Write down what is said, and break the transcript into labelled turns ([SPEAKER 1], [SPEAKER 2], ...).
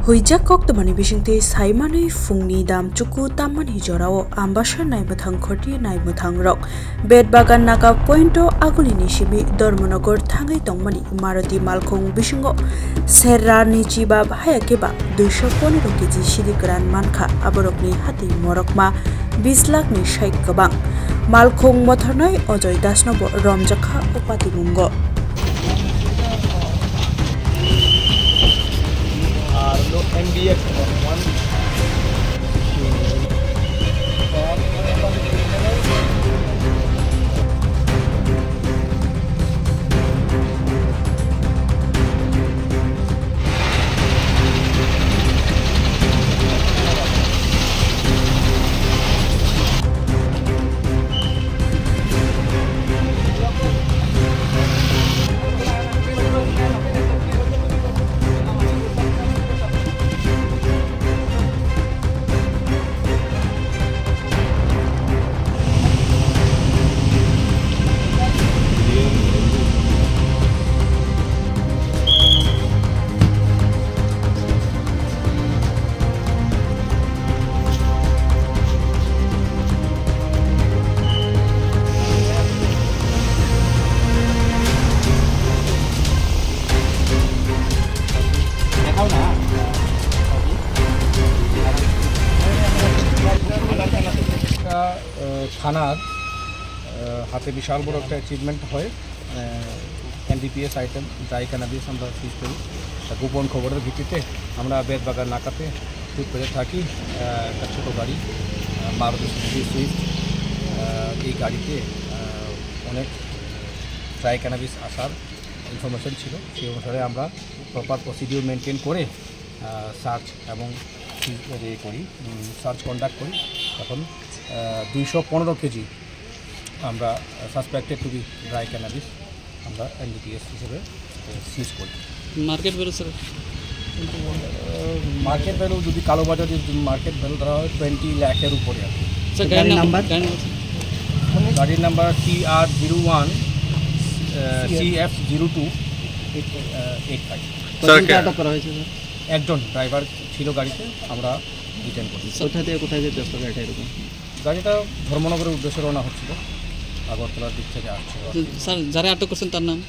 [SPEAKER 1] Huijak kok temani bisingte saimani fungni dam cuku taman hijorao ambasar nai bathang khoti nai bathang rok bed bagan naka pointo agulini shibi Dharmanagor thangai tongmani Maruti Malkhung bisingo serrani chiba hayakeba 215 kg sidikran mankha aborokni hati morokma 20 lakh ni shaik kabang Malkhung mothornai Ojoy Dasnobo romjakha upati mungo
[SPEAKER 2] MDF one থানার হাতে বিশাল বড় একটা achievement হয় NDPS item dry cannabis আমরা সিজ করি গোপন খবরের ভিত্তিতে আমরা বেদবাগান নাকাতে শুট করে থাকি একটা ছোটো গাড়ি মারুতি সুইফট এই গাড়িতে অনেক ড্রাই ক্যানাবিস আসার ইনফরমেশন ছিল সেই অনুসারে আমরা প্রপার প্রসিডিউর মেনটেন করে সার্চ এবং করি সার্চ কন্ডাক্ট করি তখন 215 কেজি আমরা suspected to be dry cannabis আমরা এনডিপিএস হিসেবে সিজ করি
[SPEAKER 3] market value sir
[SPEAKER 2] market value যদি কালোবাজারে মার্কেট ভ্যালু ধরা হয় 20 লাখের উপরে আছে গাড়ির নাম্বার TR01 CF02 85 একজন ড্রাইভার ছিল গাড়িতে আমরা ডিটেইন করি
[SPEAKER 3] কোথায় যেতে আসতো গাড়িটা এরকম
[SPEAKER 2] গাড়িটা ধর্মনগরের উদ্দেশ্যে রওনা হচ্ছিল আগরতলার দিক থেকে আসছে
[SPEAKER 3] স্যার যারা আটক করছেন তার নাম